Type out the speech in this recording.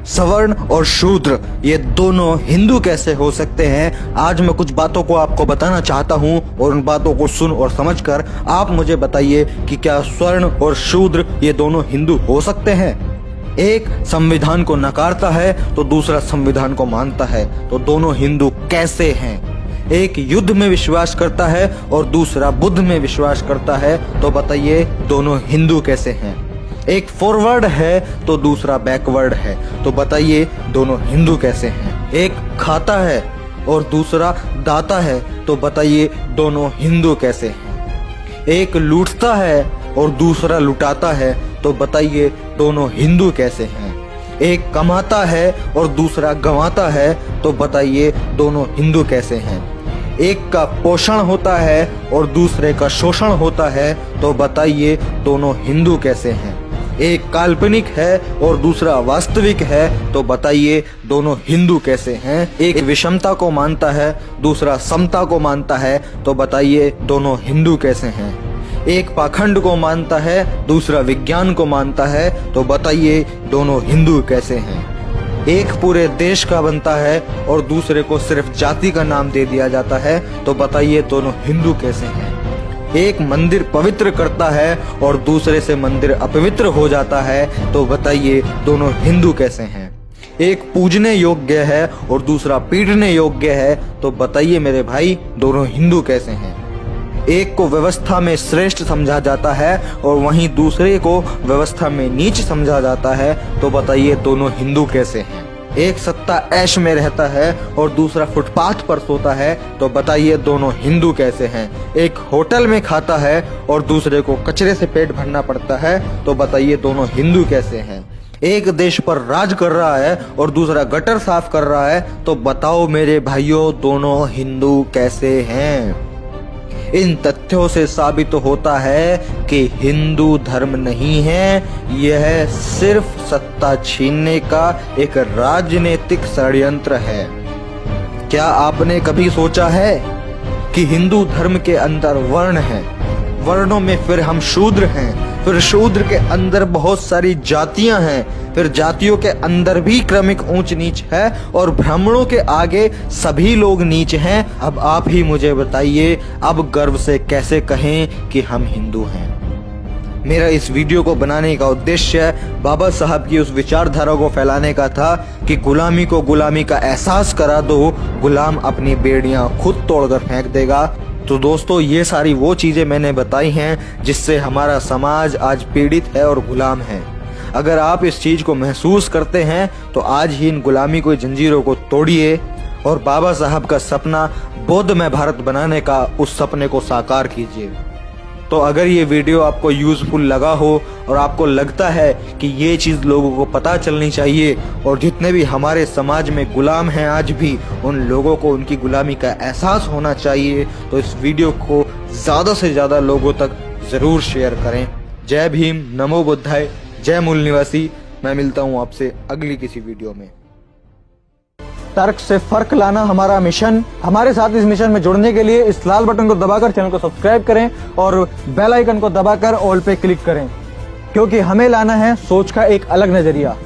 सवर्ण और शूद्र ये दोनों हिंदू कैसे हो सकते हैं। आज मैं कुछ बातों को आपको बताना चाहता हूँ और उन बातों को सुन और समझकर आप मुझे बताइए कि क्या स्वर्ण और शूद्र ये दोनों हिंदू हो सकते हैं। एक संविधान को नकारता है तो दूसरा संविधान को मानता है, तो दोनों हिंदू कैसे हैं। एक युद्ध में विश्वास करता है और दूसरा बुद्ध में विश्वास करता है, तो बताइए दोनों हिंदू कैसे हैं। एक फॉरवर्ड है तो दूसरा बैकवर्ड है, तो बताइए दोनों हिंदू कैसे हैं। एक खाता है और दूसरा दाता है, तो बताइए दोनों हिंदू कैसे हैं। एक लूटता है और दूसरा लुटाता है, तो बताइए दोनों हिंदू कैसे हैं। एक कमाता है और दूसरा गंवाता है, तो बताइए दोनों हिंदू कैसे हैं। एक का पोषण होता है और दूसरे का शोषण होता है, तो बताइए दोनों हिंदू कैसे हैं। एक काल्पनिक है और दूसरा वास्तविक है, तो बताइए दोनों हिंदू कैसे हैं। एक विषमता को मानता है, दूसरा समता को मानता है, तो बताइए दोनों हिंदू कैसे हैं। एक पाखंड को मानता है, दूसरा विज्ञान को मानता है, तो बताइए दोनों हिंदू कैसे हैं। एक पूरे देश का बनता है और दूसरे को सिर्फ जाति का नाम दे दिया जाता है, तो बताइए दोनों हिंदू कैसे हैं। एक मंदिर पवित्र करता है और दूसरे से मंदिर अपवित्र हो जाता है, तो बताइए दोनों हिंदू कैसे हैं। एक पूजने योग्य है और दूसरा पीटने योग्य है, तो बताइए मेरे भाई दोनों हिंदू कैसे हैं। एक को व्यवस्था में श्रेष्ठ समझा जाता है और वहीं दूसरे को व्यवस्था में नीच समझा जाता है, तो बताइए दोनों हिंदू कैसे हैं। एक सत्ता ऐश में रहता है और दूसरा फुटपाथ पर सोता है, तो बताइए दोनों हिंदू कैसे हैं। एक होटल में खाता है और दूसरे को कचरे से पेट भरना पड़ता है, तो बताइए दोनों हिंदू कैसे हैं। एक देश पर राज कर रहा है और दूसरा गटर साफ कर रहा है, तो बताओ मेरे भाइयों दोनों हिंदू कैसे हैं। इन तथ्यों से साबित होता है कि हिंदू धर्म नहीं है, यह सिर्फ सत्ता छीनने का एक राजनीतिक षड्यंत्र है। क्या आपने कभी सोचा है कि हिंदू धर्म के अंदर वर्ण है, वर्णों में फिर हम शूद्र हैं, फिर शूद्र के अंदर बहुत सारी जातियां हैं, फिर जातियों के अंदर भी क्रमिक ऊंच नीच है और ब्राह्मणों के आगे सभी लोग नीच हैं। अब आप ही मुझे बताइए, अब गर्व से कैसे कहें कि हम हिंदू हैं। मेरा इस वीडियो को बनाने का उद्देश्य बाबा साहब की उस विचारधारा को फैलाने का था कि गुलामी को गुलामी का एहसास करा दो, गुलाम अपनी बेड़ियां खुद तोड़कर फेंक देगा। तो दोस्तों, ये सारी वो चीजें मैंने बताई हैं जिससे हमारा समाज आज पीड़ित है और गुलाम है। अगर आप इस चीज को महसूस करते हैं तो आज ही इन गुलामी को जंजीरों को तोड़िए और बाबा साहब का सपना बौद्धमय भारत बनाने का उस सपने को साकार कीजिए। तो अगर ये वीडियो आपको यूजफुल लगा हो और आपको लगता है कि ये चीज़ लोगों को पता चलनी चाहिए और जितने भी हमारे समाज में गुलाम हैं आज भी, उन लोगों को उनकी गुलामी का एहसास होना चाहिए, तो इस वीडियो को ज़्यादा से ज़्यादा लोगों तक ज़रूर शेयर करें। जय भीम, नमो बुद्धाय, जय मूल निवासी। मैं मिलता हूँ आपसे अगली किसी वीडियो में। तर्क से फर्क लाना हमारा मिशन। हमारे साथ इस मिशन में जुड़ने के लिए इस लाल बटन को दबाकर चैनल को सब्सक्राइब करें और बेल आइकन को दबाकर ऑल पे क्लिक करें, क्योंकि हमें लाना है सोच का एक अलग नजरिया।